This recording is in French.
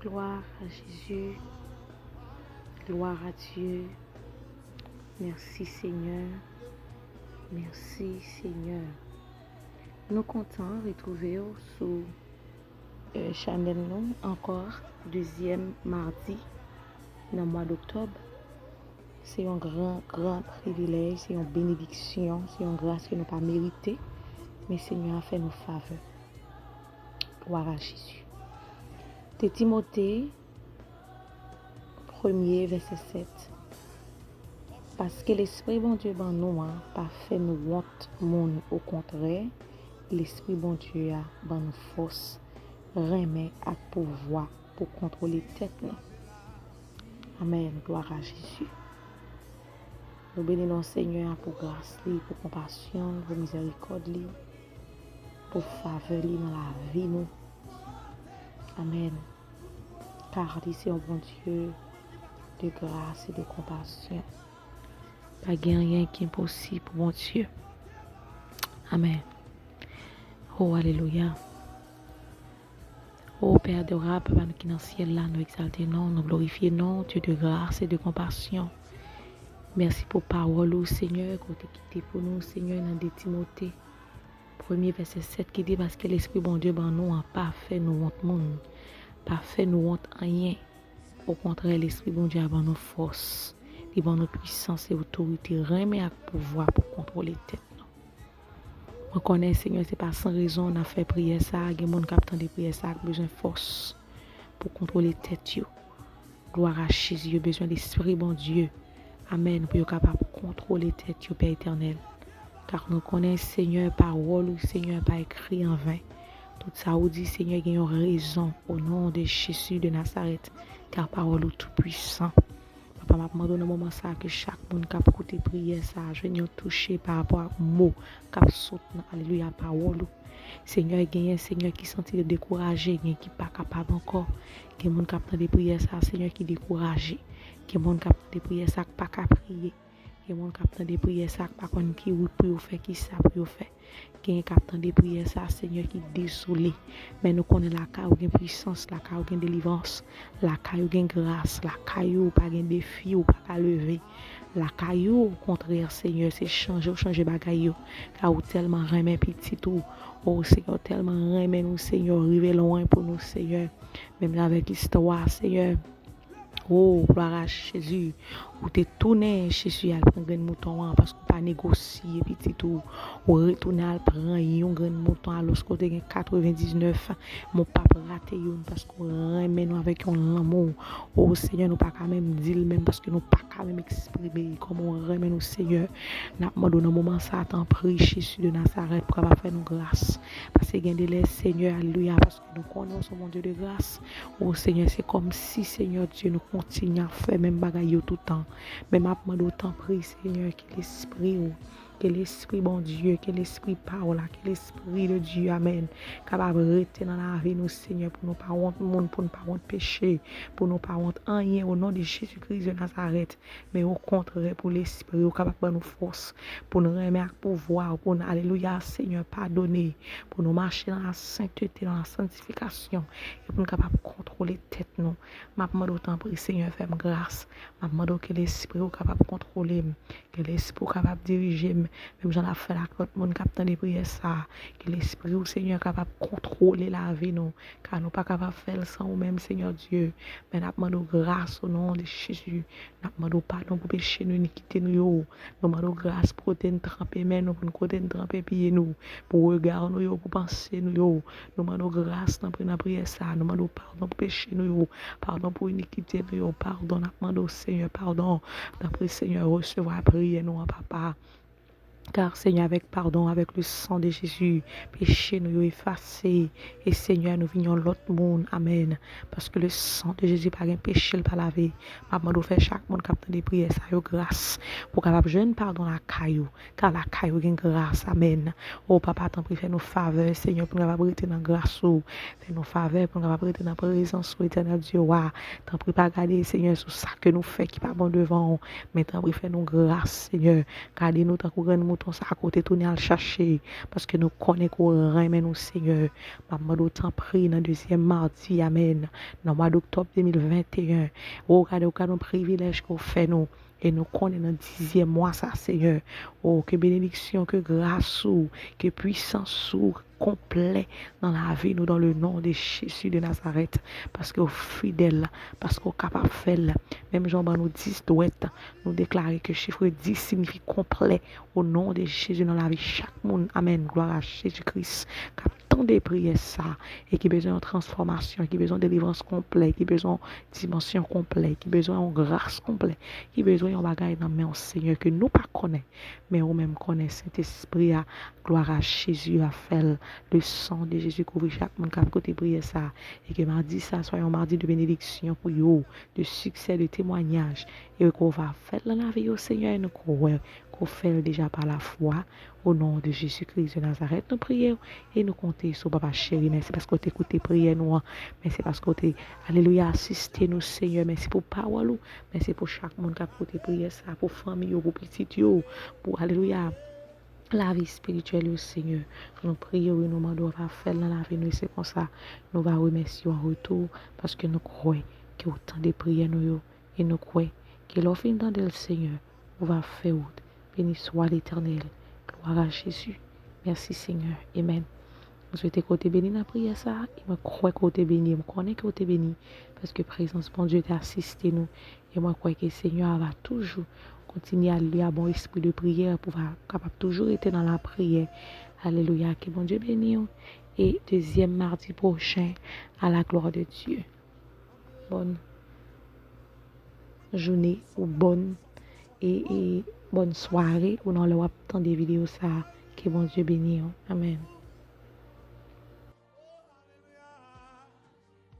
Gloire à Jésus, gloire à Dieu. Merci Seigneur, merci Seigneur. Nous comptons retrouver sur Chanel nous encore deuxième mardi dans le mois d'octobre. C'est un grand privilège, c'est une bénédiction, c'est une grâce que nous n'avons pas méritée, mais Seigneur a fait nos faveurs. Gloire à Jésus. De Timothée 1er verset 7. Parce que l'Esprit bon Dieu ban nous pas fait nous honte monde, au contraire, l'Esprit bon Dieu a ban nous force, remet à pouvoir pour contrôler tête nous. Amen. Gloire à Jésus. Nous bénissons Seigneur pour grâce, pour compassion, pour miséricorde, pour faveur dans la vie nous. Amen. Car c'est un bon Dieu de grâce et de compassion. Pas rien qui est impossible pour mon Dieu. Amen. Oh, alléluia. Oh, Père adorable, Papa qui est dans le ciel là, nous exaltons, nous glorifions, Dieu de grâce et de compassion. Merci pour parole, Seigneur, que tu as quitté pour nous, Seigneur, dans 2 Timothée 1er verset 7 qui dit parce que l'Esprit bon Dieu, nous n'a pas fait nous honte monde, pas fait nous honte rien. Au contraire, l'Esprit bon Dieu a nos forces, il a nos puissance et autorité, remet à pouvoir pour contrôler tête. On connaît, Seigneur, c'est pas sans raison on a fait prière ça, il y a des gens qui ont prière ça, besoin de force pour contrôler tête. Gloire à Jésus, besoin de l'Esprit bon Dieu. Amen, pour être capable de contrôler tête, Père éternel. Car nous connaissons, Seigneur, parole ou Seigneur, pas écrit en vain. Tout ça vous dit, Seigneur, il y a une raison au nom de Jésus de Nazareth, car parole ou tout puissant. Papa m'a demandé dans moment ça que chaque monde qui a écouté prière ça, je viens toucher par rapport à mot qui saute alléluia parole. Seigneur, il y a Seigneur qui sentit découragé, qui n'est pas capable encore. Il y a des gens qui ont des prières ça, Seigneur qui découragé. Il y a des gens qui ont des prières ça, pas qu'à prier. Il y a des gens qui ont des prières ça, pas qu'on qui route pour faire qui ça pour faire. Il y a des gens qui ont des prières ça, Seigneur qui désolé. Mais nous connaissons la caille ou puissance, la caille ou délivrance, la caille ou grâce, la caille ou pas de défi ou pas lever. La caille au contraire, Seigneur, c'est changer bagaille. Car ou tellement remet petit tout. Oh Seigneur, tellement remet nous, Seigneur, arriver loin pour nous, Seigneur. Même avec l'histoire, Seigneur. Oh, gloire à Jésus. Ou t'es tourné, Jésus, à prendre un mouton, parce qu'on pas négocier, petit tout. Ou retourner à prendre un grand mouton, alors qu'on a 99. Mon papa raté, parce qu'on remet nous avec un amour. Oh, Seigneur, nous pas quand même dire, même parce que nous pas quand même exprimer comment on remet nous, Seigneur. Nous demandons dans moment ça, t'en prie, Jésus de Nazareth, pour faire nous grâce. Parce que gain de Seigneur, alléluia, parce que nous connaissons mon Dieu de grâce. Oh, Seigneur, c'est comme si, Seigneur Dieu, nous continuons à faire même bagaille tout le temps. Mais ma demande autant prie, Seigneur, que l'Esprit bon Dieu, que l'Esprit parole, que l'Esprit de Dieu, Amen, capable de rester dans la vie, nous, Seigneur, pour nous pas honte monde, pour nous pas honte péché, pour nous pas honte rien au nom de Jésus-Christ de Nazareth, mais au contraire, pour l'Esprit, capable de nous force, pour nous remettre pouvoir, pour nous, alléluia, Seigneur, pardonner, pour nous marcher dans la sainteté, dans la sanctification, et pour nous capable de contrôler tête, nous. Ma demande autant prie, Seigneur, fais-moi grâce, ma demande que l'Esprit est capable de contrôler, que l'Esprit est capable de diriger, même j'en ai fait la côte, mon capitaine de prière ça, que l'Esprit au Seigneur est capable de contrôler la vie, nous, car nous pas capable de faire sans nous-mêmes, Seigneur Dieu. Mais nous demandons grâce au nom de Jésus. Nous demandons pardon pour pécher nous, iniquité nous. Nous demandons grâce pour nous tremper main nous, pour nous tremper pieds nous, pour regarder nous, pour penser nous. Nous demandons grâce dans la prière ça. Nous demandons pardon pour pécher nous, pardon pour iniquité nous, pardon. Nous demandons Seigneur pardon. D'après Seigneur recevoir prier nous, papa. Car Seigneur, avec pardon, avec le sang de Jésus, péché nous effacé. Et Seigneur, nous venons l'autre monde. Amen. Parce que le sang de Jésus pas un péché, il pas lavé. Maman doit faire chaque monde qui a des prières, ça y grâce. Pour capable jeune pardon la caillou. Car la caillou a grâce. Amen. Oh papa, t'en prie, fais nos faveurs, Seigneur, pour nous capable rester dans grâce. Fais nos faveurs pour nous capable rester dans la présence de l'éternel Dieu. T'en prie, pas garder, Seigneur, sur ça que nous fait qui pas bon devant. Mais t'en prie, fais nos grâce, Seigneur. Gardez nous tant qu'on bouton ça à côté, tourner à le chercher. Parce que nous connaissons qu'on remet nous, Seigneur. Maman, d'autant prie dans le deuxième mardi, Amen. Dans le mois d'octobre 2021. Oh, regardez, nos privilèges qu'on fait, nous. Et nous connaissons dans le 10e mois, ça, Seigneur. Oh, que bénédiction, que grâce, que puissance, complet dans la vie, nous, dans le nom de Jésus de Nazareth. Parce que fidèle, parce qu'on est capable de faire. Même Jean nous 10 douette, nous déclarer que chiffre 10 signifie complet au nom de Jésus dans la vie. Chaque monde, Amen. Gloire à Jésus-Christ. Tant de prières ça et qui besoin de transformation, qui besoin de délivrance complète, qui besoin de dimension complète, qui besoin de grâce complète, qui besoin de bagaille dans le Seigneur que nous pas connaît, mais nous même connaît Saint-Esprit à gloire à Jésus à faire le sang de Jésus couvrir chaque monde qui a côté prière ça et que mardi ça soit un mardi de bénédiction pour vous, de succès, de témoignage et qu'on va faire dans la vie au Seigneur et nous qu'on fait déjà par la foi au nom de Jésus-Christ de Nazareth. Nous prions et nous comptons sur Papa chéri. Merci parce que tu écoutes prières nous. Merci parce que tu alléluia assisté nous Seigneur. Merci pour parole. Merci pour chaque monde qui a écouté prière ça, pour famille, pour petit, pour alléluia la vie spirituelle au Seigneur. Nous prions et nous demandons à faire dans la vie nous. C'est comme ça. Nous va remercier en retour parce que nous croyons que autant de prières nous et nous croyons que l'offre de le Seigneur on va faire autre. Béni soit l'Éternel. Gloire à Jésus. Merci Seigneur. Amen. Je souhaite que tu béni dans la prière ça. Et moi crois que tu béni. Je connais que tu béni. Parce que présence bon Dieu t'a assisté nous. Et moi crois que le Seigneur va toujours continuer à lui avoir bon esprit de prière pour capable toujours être dans la prière. Alléluia. Que bon Dieu bénisse. Et deuxième mardi prochain à la gloire de Dieu. Bonne journée ou bonne et bonne soirée ou dans le web temps des vidéos ça. Que bon Dieu bénisse. Amen.